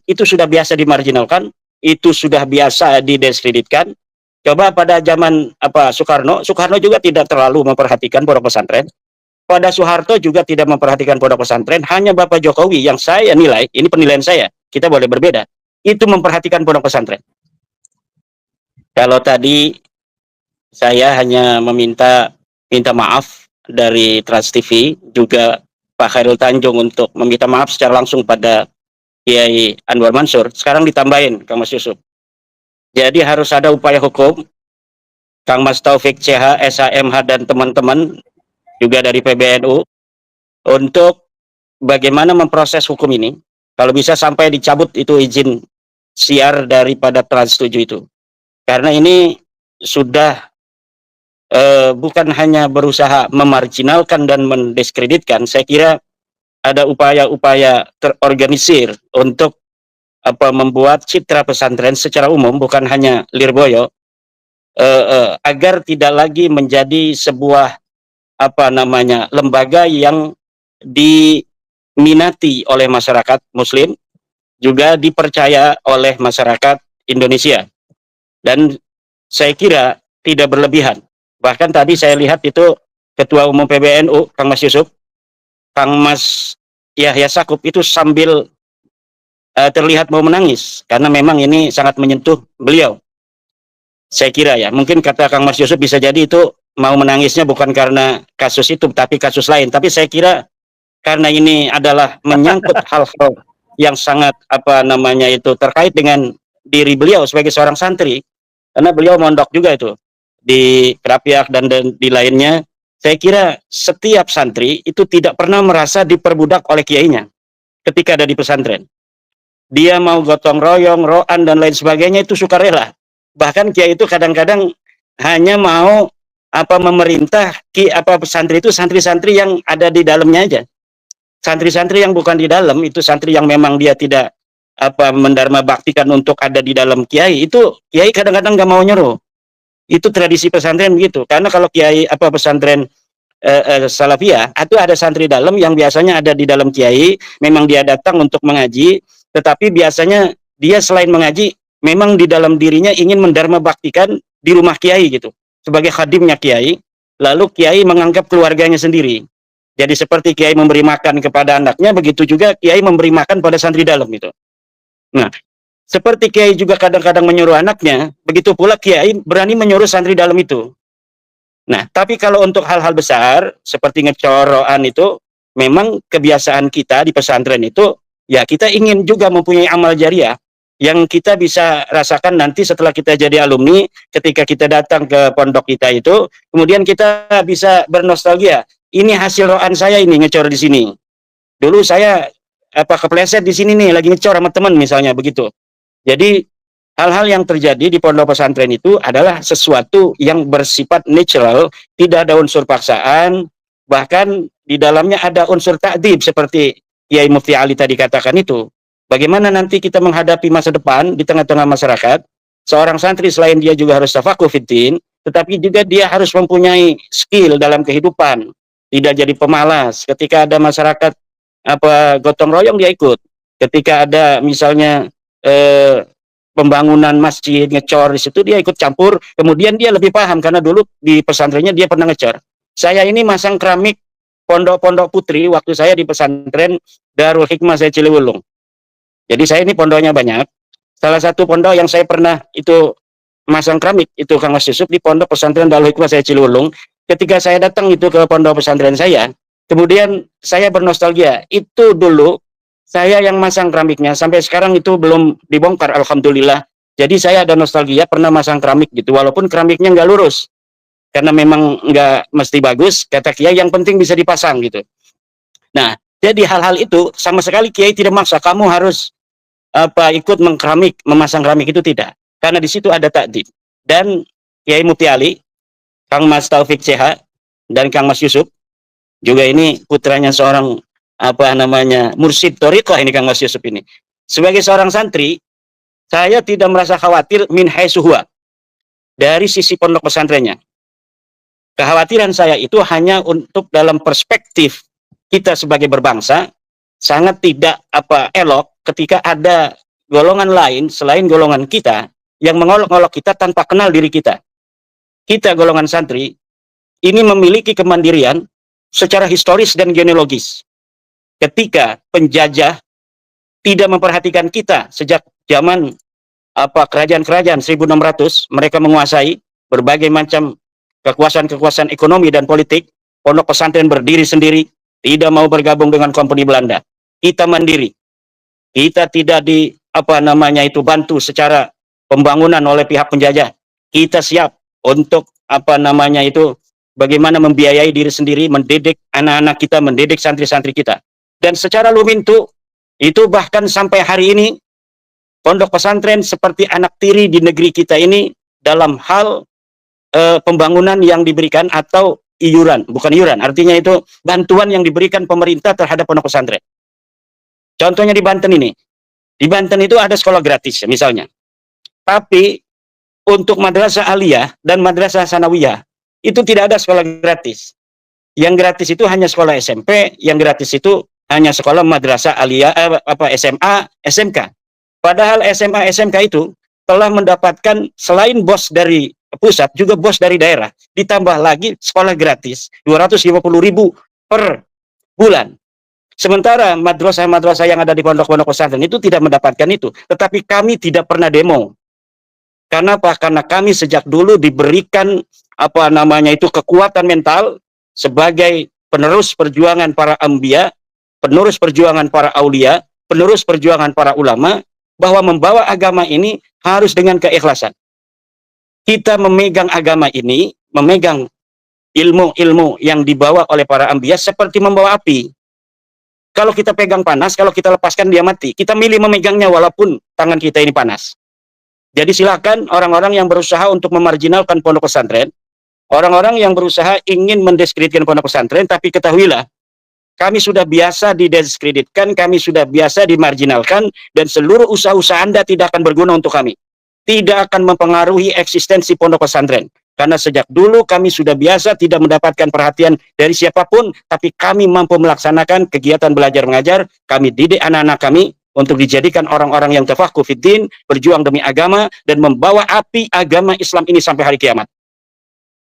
itu sudah biasa dimarginalkan, itu sudah biasa didiskreditkan. Coba pada zaman Soekarno juga tidak terlalu memperhatikan pondok pesantren. Pada Soeharto juga tidak memperhatikan pondok pesantren. Hanya Bapak Jokowi yang saya nilai, ini penilaian saya, kita boleh berbeda, itu memperhatikan pondok pesantren. Kalau tadi saya hanya minta maaf dari Trans TV, juga Pak Khairul Tanjung untuk meminta maaf secara langsung pada Kiai Anwar Mansur. Sekarang ditambahin, Kang Mas Yusuf. Jadi harus ada upaya hukum. Kang Mas Taufik CH, SHMH, dan teman-teman juga dari PBNU untuk bagaimana memproses hukum ini. Kalau bisa sampai dicabut itu izin siar daripada Trans 7 itu. Karena ini sudah bukan hanya berusaha memarginalkan dan mendiskreditkan, saya kira ada upaya-upaya terorganisir untuk membuat citra pesantren secara umum, bukan hanya Lirboyo, agar tidak lagi menjadi sebuah lembaga yang diminati oleh masyarakat Muslim, juga dipercaya oleh masyarakat Indonesia. Dan saya kira tidak berlebihan. Bahkan tadi saya lihat itu Ketua Umum PBNU, Kang Mas Yusuf, Kang Mas Yahya Sakub itu sambil terlihat mau menangis, karena memang ini sangat menyentuh beliau. Saya kira ya, mungkin kata Kang Mas Yusuf bisa jadi itu mau menangisnya bukan karena kasus itu, tapi kasus lain. Tapi saya kira karena ini adalah menyangkut hal-hal yang sangat terkait dengan diri beliau sebagai seorang santri, karena beliau mondok juga itu di Kerapiak dan di lainnya. Saya kira setiap santri itu tidak pernah merasa diperbudak oleh kiainya ketika ada di pesantren. Dia mau gotong royong, roan, dan lain sebagainya itu sukarela. Bahkan kiai itu kadang-kadang hanya mau memerintah pesantren itu santri-santri yang ada di dalamnya aja. Santri-santri yang bukan di dalam, itu santri yang memang dia tidak mendarma baktikan untuk ada di dalam kiai, itu kiai kadang-kadang nggak mau nyuruh. Itu tradisi pesantren begitu. Karena kalau kiai pesantren Salafiyah, itu ada santri dalam yang biasanya ada di dalam kiai, memang dia datang untuk mengaji, tetapi biasanya dia selain mengaji, memang di dalam dirinya ingin mendarma baktikan di rumah kiai gitu, sebagai khadimnya kiai. Lalu kiai menganggap keluarganya sendiri. Jadi seperti kiai memberi makan kepada anaknya, begitu juga kiai memberi makan pada santri dalam gitu. Nah, seperti kiai juga kadang-kadang menyuruh anaknya, begitu pula kiai berani menyuruh santri dalam itu. Nah, tapi kalau untuk hal-hal besar seperti ngecoroan itu, memang kebiasaan kita di pesantren itu, ya kita ingin juga mempunyai amal jariah yang kita bisa rasakan nanti setelah kita jadi alumni, ketika kita datang ke pondok kita itu, kemudian kita bisa bernostalgia. Ini hasil roan saya ini ngecor di sini. Dulu saya kepleset di sini nih, lagi ngecor sama teman misalnya begitu. Jadi hal-hal yang terjadi di pondok pesantren itu adalah sesuatu yang bersifat natural, tidak ada unsur paksaan, bahkan di dalamnya ada unsur ta'dib seperti Kiai Mufti Ali tadi katakan itu. Bagaimana nanti kita menghadapi masa depan di tengah-tengah masyarakat, seorang santri selain dia juga harus tafakuh fiddin, tetapi juga dia harus mempunyai skill dalam kehidupan, tidak jadi pemalas. Ketika ada masyarakat gotong royong dia ikut. Ketika ada misalnya pembangunan masjid ngecor di situ dia ikut campur, kemudian dia lebih paham karena dulu di pesantrennya dia pernah ngecor. Saya ini masang keramik pondok-pondok putri waktu saya di pesantren Darul Hikmah saya Ciliwulung. Jadi saya ini pondoknya banyak. Salah satu pondok yang saya pernah itu masang keramik itu Kang Mas Yusuf di pondok pesantren Darul Hikmah saya Ciliwulung. Ketika saya datang itu ke pondok pesantren saya, kemudian saya bernostalgia. Itu dulu saya yang masang keramiknya, sampai sekarang itu belum dibongkar, alhamdulillah. Jadi saya ada nostalgia pernah masang keramik gitu, walaupun keramiknya nggak lurus, karena memang nggak mesti bagus, kata Kiai yang penting bisa dipasang gitu. Nah, jadi hal-hal itu sama sekali Kiai tidak maksa, kamu harus ikut mengkeramik, memasang keramik, itu tidak. Karena di situ ada takdib. Dan Kiai Mufti Ali, Kang Mas Taufik CH, dan Kang Mas Yusuf, juga ini putranya seorang mursyid thariqah ini Kang Mas Yusuf ini. Sebagai seorang santri, saya tidak merasa khawatir min haitsuhuwa dari sisi pondok pesantrennya. Kekhawatiran saya itu hanya untuk dalam perspektif kita sebagai berbangsa, sangat tidak elok ketika ada golongan lain selain golongan kita yang mengolok-olok kita tanpa kenal diri kita. Kita golongan santri ini memiliki kemandirian secara historis dan genealogis. Ketika penjajah tidak memperhatikan kita sejak zaman kerajaan-kerajaan 1600, mereka menguasai berbagai macam kekuasaan-kekuasaan ekonomi dan politik. Pondok pesantren berdiri sendiri, tidak mau bergabung dengan kompeni Belanda. Kita mandiri. Kita tidak bantu secara pembangunan oleh pihak penjajah. Kita siap untuk bagaimana membiayai diri sendiri, mendidik anak-anak kita, mendidik santri-santri kita. Dan secara lumintu itu bahkan sampai hari ini pondok pesantren seperti anak tiri di negeri kita ini dalam hal pembangunan yang diberikan atau bukan iuran, artinya itu bantuan yang diberikan pemerintah terhadap pondok pesantren. Contohnya di Banten ini. Di Banten itu ada sekolah gratis misalnya. Tapi untuk madrasah aliyah dan madrasah sanawiyah itu tidak ada sekolah gratis. Yang gratis itu hanya sekolah SMP, yang gratis itu hanya sekolah madrasah aliyah, SMA, SMK. Padahal SMA, SMK itu telah mendapatkan selain bos dari pusat, juga bos dari daerah. Ditambah lagi sekolah gratis, 250.000 per bulan. Sementara madrasah-madrasah yang ada di pondok-pondok pesantren itu tidak mendapatkan itu. Tetapi kami tidak pernah demo. Kenapa? Karena kami sejak dulu diberikan kekuatan mental sebagai penerus perjuangan para anbiya, penerus perjuangan para aulia, penerus perjuangan para ulama, bahwa membawa agama ini harus dengan keikhlasan. Kita memegang agama ini, memegang ilmu-ilmu yang dibawa oleh para anbiya seperti membawa api. Kalau kita pegang panas, kalau kita lepaskan dia mati. Kita milih memegangnya walaupun tangan kita ini panas. Jadi silakan orang-orang yang berusaha untuk memarginalkan pondok pesantren, orang-orang yang berusaha ingin mendiskreditkan pondok pesantren, tapi ketahuilah, kami sudah biasa didiskreditkan, kami sudah biasa dimarginalkan, dan seluruh usaha-usaha Anda tidak akan berguna untuk kami. Tidak akan mempengaruhi eksistensi pondok pesantren. Karena sejak dulu kami sudah biasa tidak mendapatkan perhatian dari siapapun, tapi kami mampu melaksanakan kegiatan belajar mengajar, kami didik anak-anak kami untuk dijadikan orang-orang yang tafaqquh fiddin, berjuang demi agama, dan membawa api agama Islam ini sampai hari kiamat.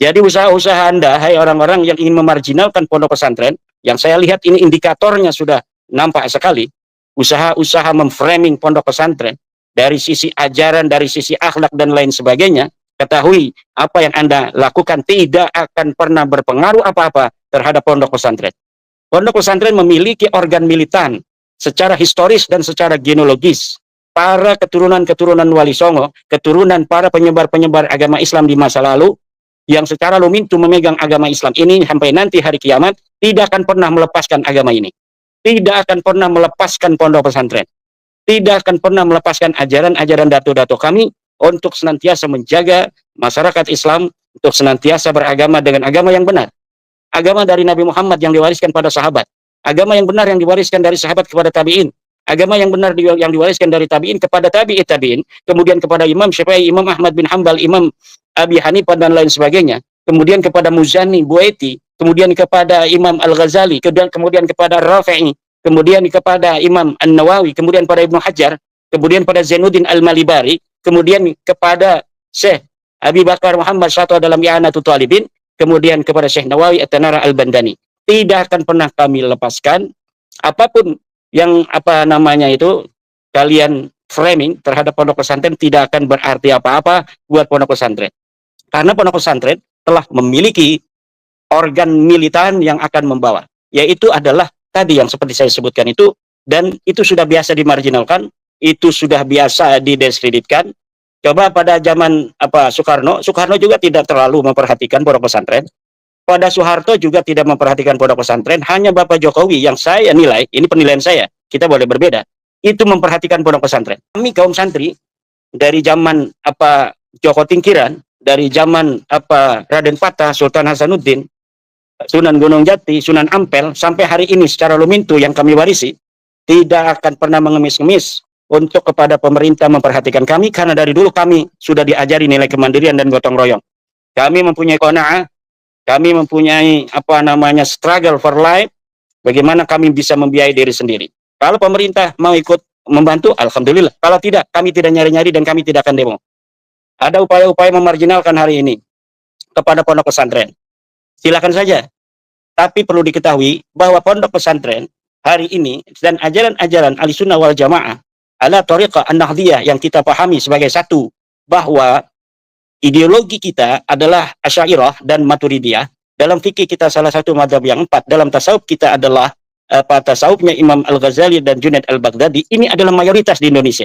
Jadi usaha-usaha Anda, hai orang-orang yang ingin memarginalkan pondok pesantren, yang saya lihat ini indikatornya sudah nampak sekali, usaha-usaha memframing pondok pesantren, dari sisi ajaran, dari sisi akhlak, dan lain sebagainya, ketahui apa yang Anda lakukan tidak akan pernah berpengaruh apa-apa terhadap pondok pesantren. Pondok pesantren memiliki organ militan secara historis dan secara genealogis. Para keturunan-keturunan Wali Songo, keturunan para penyebar-penyebar agama Islam di masa lalu, yang secara lumintu memegang agama Islam ini sampai nanti hari kiamat, tidak akan pernah melepaskan agama ini. Tidak akan pernah melepaskan pondok pesantren. Tidak akan pernah melepaskan ajaran-ajaran dato-dato kami untuk senantiasa menjaga masyarakat Islam, untuk senantiasa beragama dengan agama yang benar. Agama dari Nabi Muhammad yang diwariskan pada sahabat. Agama yang benar yang diwariskan dari sahabat kepada tabi'in. Agama yang benar yang diwariskan dari tabi'in kepada tabi'in, kemudian kepada Imam Syafi'i, Imam Ahmad bin Hanbal, Imam Abi Hanifah, dan lain sebagainya. Kemudian kepada Muzani, Buaiti, kemudian kepada Imam Al-Ghazali, kemudian kepada Rafi'i, kemudian kepada Imam An-Nawawi, kemudian pada Ibnu Hajar, kemudian pada Zainuddin Al-Malibari, kemudian kepada Syekh Abi Bakar Muhammad Syatwa dalam I'anatul Talibin, kemudian kepada Syekh Nawawi At-Tanara Al-Bandani. Tidak akan pernah kami lepaskan apapun yang kalian framing terhadap pondok pesantren tidak akan berarti apa-apa buat pondok pesantren. Karena pondok pesantren telah memiliki organ militan yang akan membawa, yaitu adalah tadi yang seperti saya sebutkan itu, dan itu sudah biasa dimarginalkan, itu sudah biasa didiskreditkan. Coba pada zaman Soekarno juga tidak terlalu memperhatikan pondok pesantren. Pada Soeharto juga tidak memperhatikan pondok pesantren. Hanya Bapak Jokowi yang saya nilai, ini penilaian saya, kita boleh berbeda, itu memperhatikan pondok pesantren. Kami kaum santri dari zaman Joko Tingkiran, dari zaman Raden Patah, Sultan Hasanuddin, Sunan Gunung Jati, Sunan Ampel, sampai hari ini secara lumintu yang kami warisi, tidak akan pernah mengemis-ngemis untuk kepada pemerintah memperhatikan kami, karena dari dulu kami sudah diajari nilai kemandirian dan gotong royong. Kami mempunyai qanaah, kami mempunyai struggle for life, bagaimana kami bisa membiayai diri sendiri. Kalau pemerintah mau ikut membantu, alhamdulillah. Kalau tidak, kami tidak nyari-nyari dan kami tidak akan demo. Ada upaya-upaya memarginalkan hari ini kepada pondok pesantren, silakan saja. Tapi perlu diketahui bahwa pondok pesantren hari ini dan ajaran-ajaran Ahlussunnah wal Jamaah ala thariqah an-nahdiyah yang kita pahami sebagai satu, bahwa ideologi kita adalah Asy'ariyah dan Maturidiyah. Dalam fikih kita salah satu mazhab yang 4. Dalam tasawuf kita adalah tasawufnya Imam Al-Ghazali dan Junaid Al-Baghdadi. Ini adalah mayoritas di Indonesia.